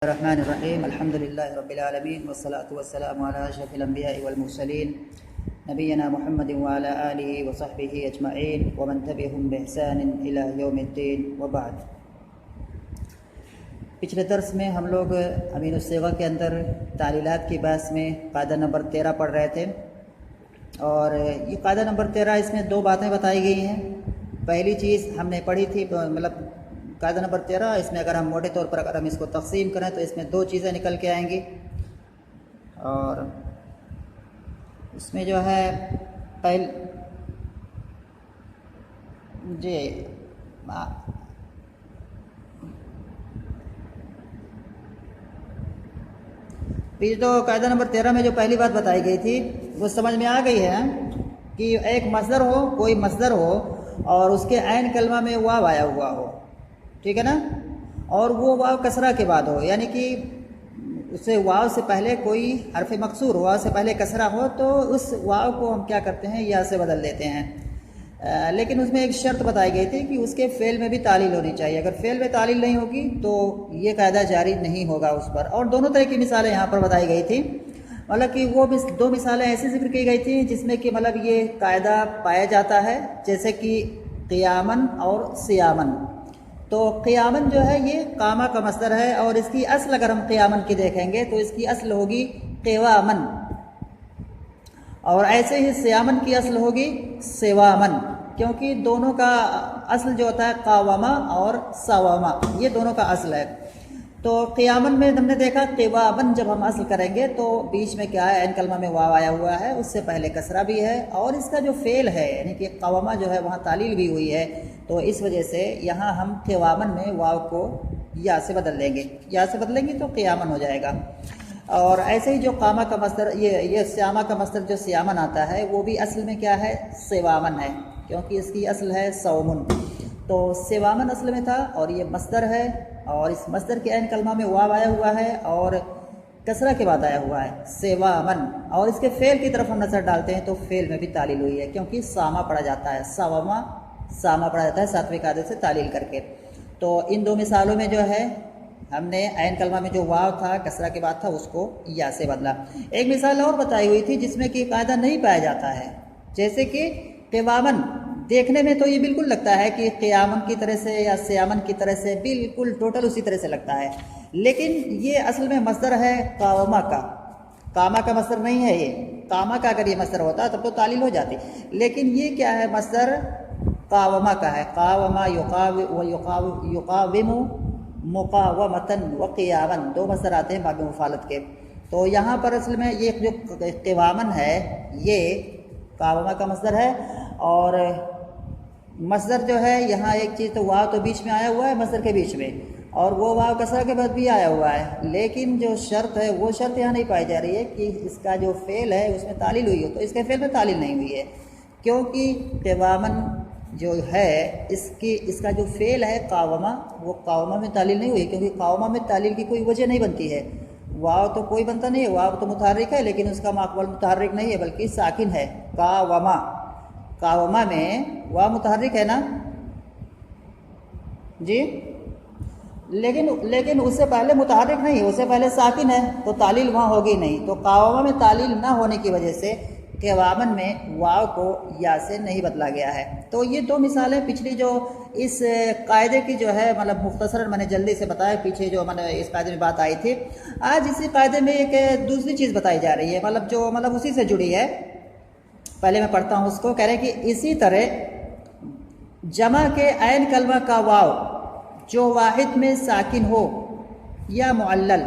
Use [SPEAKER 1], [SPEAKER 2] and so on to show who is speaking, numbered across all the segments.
[SPEAKER 1] रहमानिर्रहीम अल्हम्दुलिल्लाहि रब्बिल आलमीन वस्सलातु वस्सलामु अला अशरफिल अंबिया'i वल मुरसलीन नबियना मुहम्मदिन व अला आलिहि व सहबिहि अजमईन व मन तबिअहुम बिइहसानिन इला यौमिद्दीन व बाद। पिछले दर्स में हम लोग अमीनुस्सिगा के अंदर तालीलात की बहस में कायदा नंबर 13 पढ़ रहे थे और ये कायदा नंबर 13 इसमें दो बातें बताई गई हैं। पहली चीज़ हमने पढ़ी थी, मतलब कायदा नंबर 13 इसमें अगर हम मोटे तौर पर अगर हम इसको तकसीम करें तो इसमें दो चीज़ें निकल के आएंगी और इसमें जो है जी ये तो कायदा नंबर 13 में जो पहली बात बताई गई थी वो समझ में आ गई है कि एक मसदर हो, कोई मसदर हो और उसके ऐन कलमा में वाव आया हुआ हो, ठीक है ना, और वो वाव कसरा के बाद हो, यानी कि उससे वाव से पहले कोई हरफ मकसूर, वाव से पहले कसरा हो तो उस वाव को हम क्या करते हैं, या से बदल देते हैं। लेकिन उसमें एक शर्त बताई गई थी कि उसके फ़ेल में भी तालील होनी चाहिए। अगर फ़ेल में तालील नहीं होगी तो ये कायदा जारी नहीं होगा उस पर। और दोनों तरह की मिसालें यहाँ पर बताई गई थी, मतलब कि वो दो मिसालें ऐसी जिक्र की गई थी जिसमें कि मतलब ये कायदा पाया जाता है, जैसे कि क़ियामन और सियामन। तो क़ियामन जो है ये कामा का मसदर है और इसकी असल अगर हम क़ियामन की देखेंगे तो इसकी असल होगी क़िवामन, और ऐसे ही सियामन की असल होगी सेवामन, क्योंकि दोनों का असल जो होता है कावामा और सावामा, ये दोनों का असल है। तो क़ियामन में हमने देखा क़िवामन जब हम असल करेंगे तो बीच में क्या है, ऐन कलमा में वाव आया हुआ है, उससे पहले कसरा भी है और इसका जो फ़ेल है यानी कि क़वामा जो है वहाँ तालील भी हुई है, तो इस वजह से यहाँ हम क़िवामन में वाव को या से बदल लेंगे, या से बदलेंगे तो क़ियामन हो जाएगा। और ऐसे ही जो कामा का मसदर ये श्यामा का मसदर जो सियामन आता है वो भी असल में क्या है, सेवामन है, क्योंकि इसकी असल है सौमुन। तो सेवामन असल में था और ये मसदर है और इस मसदर के ऐन कलमा में वाव आया हुआ है और कसरा के बाद आया हुआ है सेवामन, और इसके फ़ेल की तरफ हम नज़र डालते हैं तो फ़ेल में भी तालील हुई है, क्योंकि सामा पढ़ा जाता है, सामा पढ़ा जाता है सात्विक आदत से तालील करके। तो इन दो मिसालों में जो है हमने ऐन कलमा में जो वाव था कसरा के बाद था उसको या से बदला। एक मिसाल और बताई हुई थी जिसमें कि कायदा नहीं पाया जाता है, जैसे कि क़िवामन। देखने में तो ये बिल्कुल लगता है कि क़ियामन की तरह से या सियामन की तरह से बिल्कुल टोटल उसी तरह से लगता है, लेकिन ये असल में मसदर है कावमा का, कामा का मसदर नहीं है ये। कामा का अगर ये मसदर होता तब तो तालील हो जाती, लेकिन ये क्या है, मसदर कावमा का है। कावमा युकाविमु मुकावमतन व क़ियामन, दो मसदर आते हैं बाकी मुफालत के। तो यहाँ पर असल में ये जो क़िवामन है ये कावमा का मसदर है और मसदर जो है यहाँ एक चीज़ तो वाव तो बीच में आया हुआ है मसदर के बीच में, और वो वाव कसरा के बाद भी आया हुआ है, लेकिन जो शर्त है वो शर्त यहाँ नहीं पाई जा रही है कि इसका जो फ़ेल है उसमें तालील हुई हो। तो इसके फ़ेल में तालील नहीं हुई है, क्योंकि क़िवामन जो है इसका जो फ़ेल है कावमा, वो कावमा में तालील नहीं हुई, क्योंकि कावमा में तालील की कोई वजह नहीं बनती है। वाव तो कोई बनता नहीं है, वाव तो मुतहर्रिक है लेकिन उसका माकबल मुतहर्रिक नहीं है बल्कि साकिन है। कावमा, कावमा में वाव मुतहर्रिक है ना जी, लेकिन उससे पहले मुतहर्रिक नहीं है, उससे पहले साकिन है, तो तालील वहाँ होगी नहीं। तो कावमा में तालील ना होने की वजह से क़िवामन में वाव को या से नहीं बदला गया है। तो ये दो मिसालें पिछली जो इस कायदे की जो है, मतलब मुख्तसरन मैंने जल्दी से बताया, पीछे जो मैंने इस कायदे में बात आई थी, आज इसी कायदे में एक दूसरी चीज़ बताई जा रही है, मतलब उसी से जुड़ी है। पहले मैं पढ़ता हूँ उसको। कह रहे हैं कि इसी तरह जमा के ऐन कलमा का वाव जो वाहिद में साकिन हो या मुअल्लल,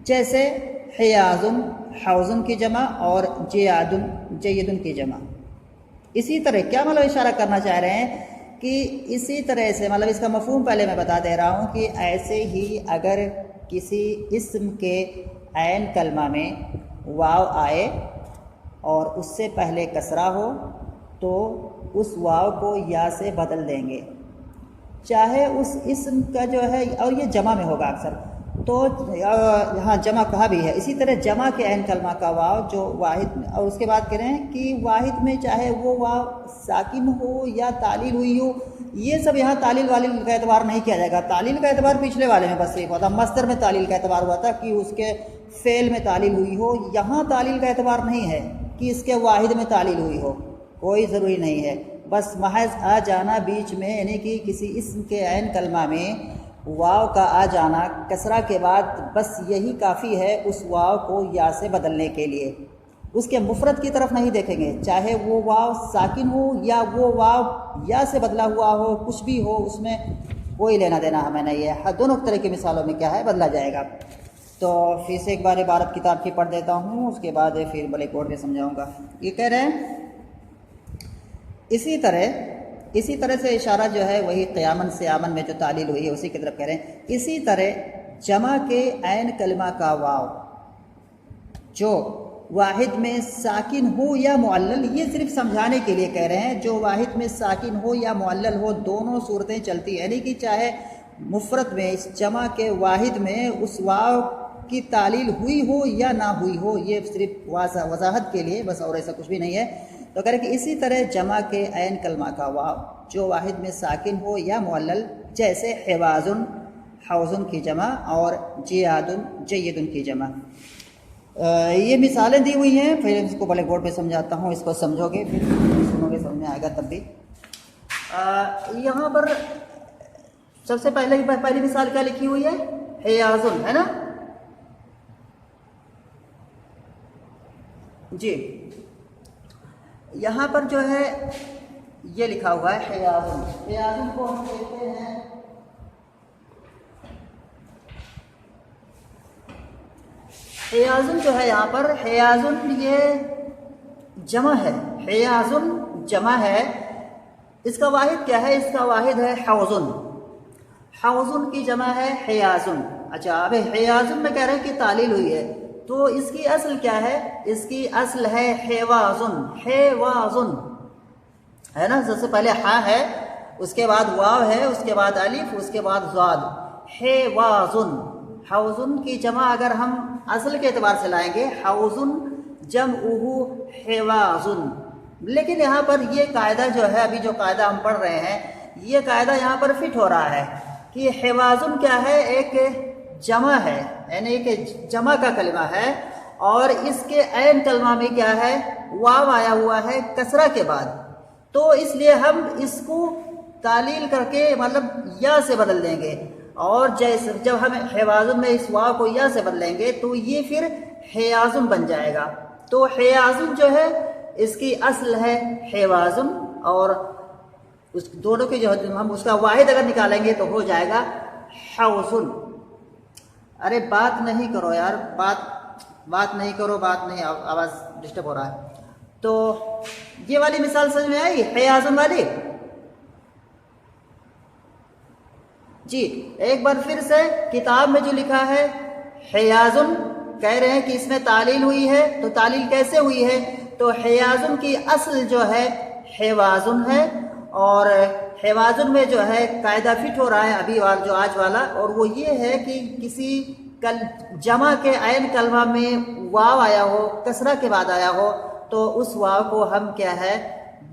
[SPEAKER 1] जैसे हियाजुन हौजुन की जमा और जयदुन की जमा। इसी तरह क्या मतलब इशारा करना चाह रहे हैं कि इसी तरह से, मतलब इसका मफहूम पहले मैं बता दे रहा हूँ कि ऐसे ही अगर किसी इस्म के ऐन कलमा में वाव आए और उससे पहले कसरा हो तो उस वाव को या से बदल देंगे, चाहे उस इस्म का जो है, और ये जमा में होगा अक्सर, तो यहाँ जमा कहा भी है। इसी तरह जमा के ऐन कलमा का वाव जो वाहिद, और उसके बाद कह रहे हैं कि वाहिद में चाहे वो वाव साकिन हो या तालील हुई हो, ये सब यहाँ तालील वालील का एतबार नहीं किया जाएगा। तालील का एतबार पिछले वाले में बस सिर्फ होता, मस्दर में तालील का एतबार हुआ था कि उसके फ़ेल में तालील हुई हो। यहाँ तालील का एतबार नहीं है कि इसके वाहिद में तालील हुई हो, कोई ज़रूरी नहीं है। बस महज आ जाना बीच में, यानी कि किसी इस्म के ऐन कलमा में वाव का आ जाना कसरा के बाद, बस यही काफ़ी है उस वाव को या से बदलने के लिए। उसके मुफरद की तरफ नहीं देखेंगे, चाहे वो वाव साकिन हो या वो वाव या से बदला हुआ हो, कुछ भी हो, उसमें कोई लेना देना हमें नहीं है। दोनों तरह की मिसालों में क्या है, बदला जाएगा। तो फिर से एक बार इबारत किताब की पढ़ देता हूँ, उसके बाद फिर ब्लैक बोर्ड में समझाऊँगा। ये कह रहे हैं इसी तरह से इशारा जो है वही क़यामन से आमन में जो तालील हुई है उसी की तरफ कह रहे हैं। इसी तरह जमा के ऐन कलमा का वाव जो वाहिद में साकिन हो या मुअल्लल, ये सिर्फ समझाने के लिए कह रहे हैं, जो वाहिद में साकिन हो या मुअल्लल हो, दोनों सूरतें चलती हैं। यानी कि चाहे मुफरत में इस जमा के वाहिद में उस वाव की तालील हुई हो या ना हुई हो, ये सिर्फ वजाहत के लिए बस, और ऐसा कुछ भी नहीं है। तो कह रहे कि इसी तरह जमा के ऐन कलमा का वाव जो वाहिद में साकिन हो या मुअल्लल, जैसे हिवाजुन हौजुन की जमा और जियादुन जय्यदुन की जमा। ये मिसालें दी हुई हैं, फिर इसको ब्लैक बोर्ड पे समझाता हूँ, इसको समझोगे फिर सुनोगे, समझ में आएगा तब भी। यहाँ पर सबसे पहली मिसाल क्या लिखी हुई है, हियाजुन, है ना जी। यहाँ पर जो है ये लिखा हुआ है हियाजुन। हियाजुन को हम कहते हैं हियाजुन जो है यहाँ पर हियाजुन ये जमा है, हियाजुन जमा है। इसका वाहिद क्या है, इसका वाहिद है हौजुन। हौजुन की जमा है हियाजुन। अच्छा, अब हियाजुन में कह रहे हैं कि तालील हुई है, तो इसकी असल क्या है, इसकी असल है हेवाजुन। हेवाजुन है ना, सबसे पहले हा है, उसके बाद वाव है, उसके बाद अलिफ, उसके बाद ज़ाद। हेवाजुन। हौजुन की जमा अगर हम असल के एतबार से लाएंगे, हौजुन जमउहु हेवाजुन। लेकिन यहाँ पर ये कायदा जो है, अभी जो कायदा हम पढ़ रहे हैं, ये कायदा यहाँ पर फिट हो रहा है कि हेवाजुन क्या है, एक जमा है, यानी एक जमा का कलमा है, और इसके ऐन कलमा में क्या है, वाव आया हुआ है कसरा के बाद। तो इसलिए हम इसको तालील करके मतलब या से बदल देंगे, और जैसे जब हम हेवाजुन में इस वाव को या से बदलेंगे तो ये फिर हेयाजुन बन जाएगा। तो हेयाजुन जो है इसकी असल है हेवाजुन, और उस दोनों के जो हम उसका वाहिद अगर निकालेंगे तो हो जाएगा हौजुन। अरे बात नहीं करो यार, बात नहीं करो, बात नहीं, आवाज़ डिस्टर्ब हो रहा है। तो ये वाली मिसाल समझ में आई हियाजुन वाली जी। एक बार फिर से किताब में जो लिखा है हियाजुन, कह रहे हैं कि इसमें तालील हुई है। तो तालील कैसे हुई है, तो हियाजुन की असल जो है हिवाजुन है, और हिवाजुन में जो है कायदा फिट हो रहा है अभी वाला जो आज वाला, और वो ये है कि किसी जमा के ऐन कलमा में वाव आया हो, कसरा के बाद आया हो, तो उस वाव को हम क्या है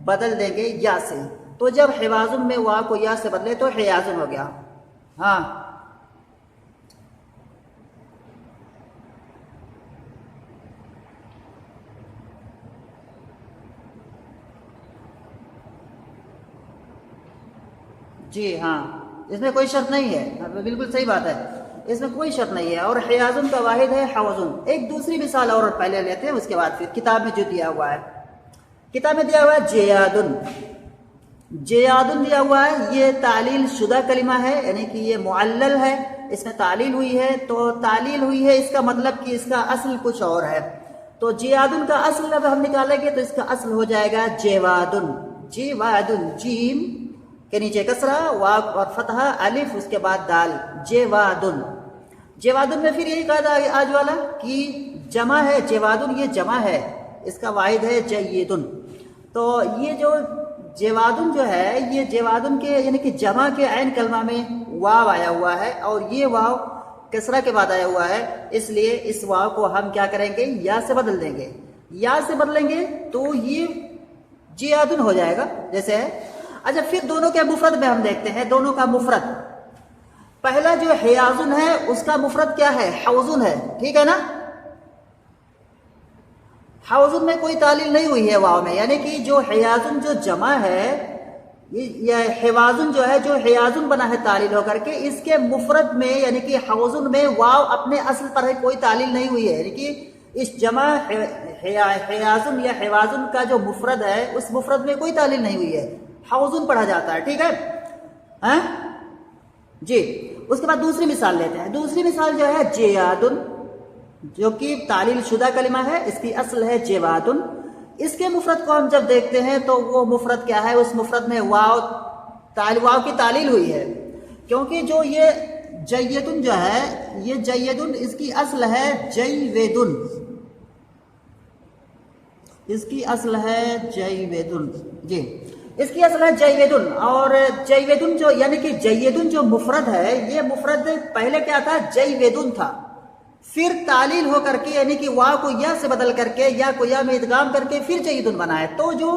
[SPEAKER 1] बदल देंगे या से। तो जब हिवाजुन में वाव को या से बदले तो हियाजुन हो गया। हाँ जी, हाँ, इसमें कोई शर्त नहीं है, बिल्कुल सही बात है, इसमें कोई शर्त नहीं है। और हियाजुन का वाहिद है हौजुन। एक दूसरी मिसाल और पहले लेते हैं, उसके बाद फिर किताब में जो दिया हुआ है, किताब में दिया हुआ है जियादुन। जियादुन दिया हुआ है, ये तालील शुदा कलिमा है, यानी कि ये मुअल्लल है, इसमें तालील हुई है। तो तालील हुई है इसका मतलब कि इसका असल कुछ और है। तो जियादुन का असल अब हम निकालेंगे तो इसका असल हो जाएगा जेवादुन। जेवादुन, जीम के नीचे कसरा, वाव और फतहा, अलिफ, उसके बाद दाल, जेवादुन। जेवादुन में फिर यही कहा आज वाला कि जमा है, जेवादुन ये जमा है, इसका वाहिद है जय्यदुन। तो ये जो जेवादुन जो है, ये जेवादुन के यानी कि जमा के ऐन कलमा में वाव आया हुआ है, और ये वाव कसरा के बाद आया हुआ है, इसलिए इस वाव को हम क्या करेंगे, या से बदल देंगे। या से बदलेंगे तो ये जियादुन हो जाएगा जैसे है। अच्छा, फिर दोनों के मुफरद में हम देखते हैं, दोनों का मुफरद। पहला जो हियाजुन है उसका मुफरद क्या है, हौजुन है, ठीक है ना। हौजुन में कोई तालील नहीं हुई है वाव में, यानी कि जो हियाजुन जो जमा है, ये हिवाजुन जो है, जो हियाजुन बना है तालील होकर के, इसके मुफरद में यानी कि हौजुन में वाव अपने असल पर है, कोई तालील नहीं हुई है। यानी कि इस जमा हियाजुन या हिवाजुन का जो मुफरद है, उस मुफरद में कोई तालील नहीं हुई है, हौजुन पढ़ा जाता है, ठीक है हाँ जी। उसके बाद दूसरी मिसाल लेते हैं। दूसरी मिसाल जो है जियादुन, जो कि तालील शुदा कलिमा है, इसकी असल है जेवादुन। इसके मुफरद को हम जब देखते हैं तो वो मुफरद क्या है, उस मुफरद में वाव की तालील हुई है, क्योंकि जो ये जय्यदुन जो है, ये जय्यदुन इसकी असल है जयवेदुन, इसकी असल है जयवेदुन जी, इसकी असल है जयवेदुन। और जयवेदुन जो यानी कि जय्यदुन जो मुफरद है, ये मुफरद पहले क्या था, जयवेदुन था, फिर तालील हो करके यानी कि वाव को या से बदल करके या को या में इदगाम करके फिर जय्यदुन बना है। तो जो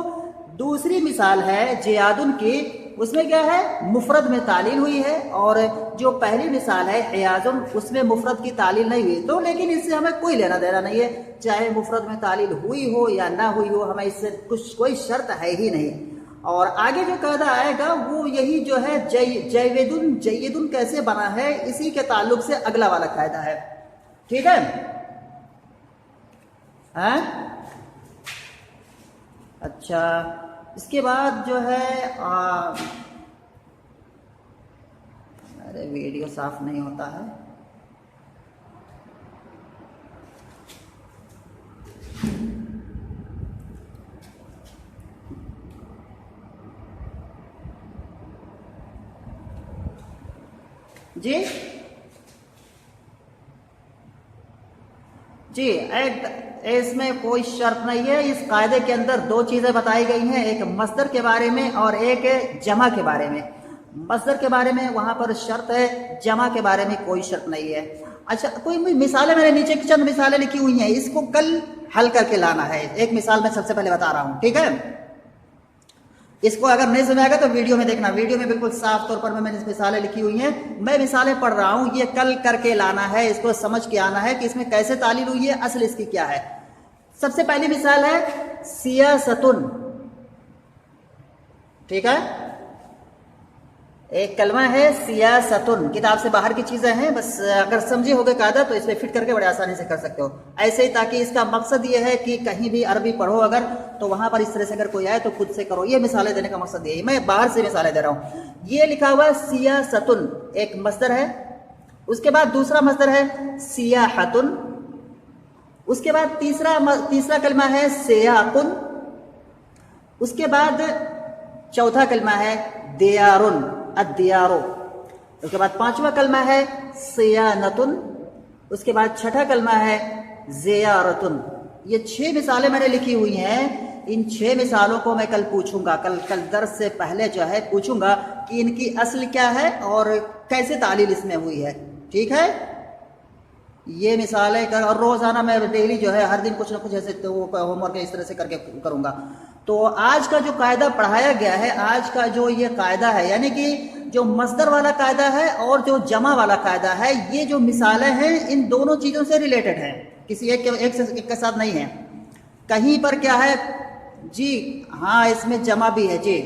[SPEAKER 1] दूसरी मिसाल है जियादुन की, उसमें क्या है, मुफरद में तालील हुई है, और जो पहली मिसाल है हियाजुन, उसमें मुफरद की तालील नहीं हुई। तो लेकिन इससे हमें कोई लेना देना नहीं है, चाहे मुफरद में तालील हुई हो या ना हुई हो, हमें इससे कुछ कोई शर्त है ही नहीं। और आगे जो कायदा आएगा वो यही जो है जयवेदुन जय्यदुन कैसे बना है, इसी के ताल्लुक से अगला वाला कायदा है, ठीक है हाँ? अच्छा, इसके बाद जो है अरे वीडियो साफ नहीं होता है, जी जी इसमें कोई शर्त नहीं है। इस कायदे के अंदर दो चीजें बताई गई हैं, एक मस्दर के बारे में और एक जमा के बारे में। मस्दर के बारे में वहां पर शर्त है, जमा के बारे में कोई शर्त नहीं है। अच्छा, कोई मिसालें मैंने नीचे चंद मिसालें लिखी हुई हैं, इसको कल हल करके लाना है। एक मिसाल मैं सबसे पहले बता रहा हूं, ठीक है। इसको अगर नहीं सुनाएगा तो वीडियो में देखना, वीडियो में बिल्कुल साफ तौर पर मैंने मिसालें लिखी हुई हैं, मैं मिसालें पढ़ रहा हूं, ये कल करके लाना है, इसको समझ के आना है कि इसमें कैसे तालील हुई है, असल इसकी क्या है। सबसे पहली मिसाल है सियासतुन, ठीक है। एक कलमा है सियासतुन, किताब से बाहर की चीजें हैं, बस अगर समझे होगे कायदा तो इसमें फिट करके बड़े आसानी से कर सकते हो। ऐसे ही ताकि इसका मकसद ये है कि कहीं भी अरबी पढ़ो अगर, तो वहां पर इस तरह से अगर कोई आए तो खुद से करो। ये मिसालें देने का मकसद यही, मैं बाहर से मिसालें दे रहा हूं। ये लिखा हुआ सियासतुन एक मस्दर है, उसके बाद दूसरा मस्दर है सियाहतुन, उसके बाद तीसरा कलमा है सियाकुन, उसके बाद चौथा कलमा है दियारुन अदियारो, उसके बाद पांचवा कलमा है सियानतुन, उसके बाद छठा कलमा है जियारतुन। ये 6 मिसालें मैंने लिखी हुई हैं। इन 6 मिसालों को मैं कल पूछूंगा, कल दर्स से पहले जो है पूछूंगा कि इनकी असल क्या है और कैसे तालील इसमें हुई है, ठीक है। ये मिसालें कर, और रोजाना मैं डेली जो है हर दिन कुछ ना कुछ ऐसे तो होमवर्क इस तरह से करके करूंगा। तो आज का जो कायदा पढ़ाया गया है, आज का जो ये कायदा है, यानी कि जो मस्दर वाला कायदा है और जो जमा वाला कायदा है, ये जो मिसालें हैं इन दोनों चीजों से रिलेटेड है, किसी एक के साथ नहीं है। कहीं पर क्या है जी, हाँ इसमें जमा भी है जी।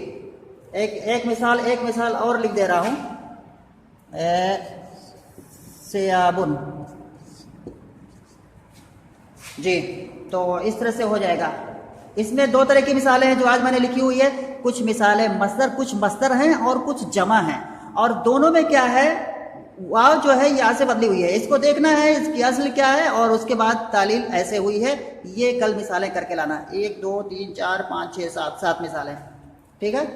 [SPEAKER 1] एक मिसाल और लिख दे रहा हूं, सियाबुन जी। तो इस तरह से हो जाएगा। इसमें 2 तरह की मिसालें हैं जो आज मैंने लिखी हुई है, कुछ मिसालें कुछ मस्दर हैं और कुछ जमा हैं, और दोनों में क्या है, वाव जो है यहाँ से बदली हुई है। इसको देखना है इसकी असल क्या है, और उसके बाद तालील ऐसे हुई है। ये कल मिसालें करके लाना, 1 2 3 4 5 6 7 मिसालें, ठीक है।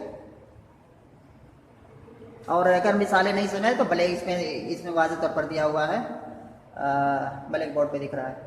[SPEAKER 1] और अगर मिसालें नहीं सुने तो भले इसमें वाज़ेह तौर पर दिया हुआ है, ब्लैक बोर्ड पे दिख रहा है।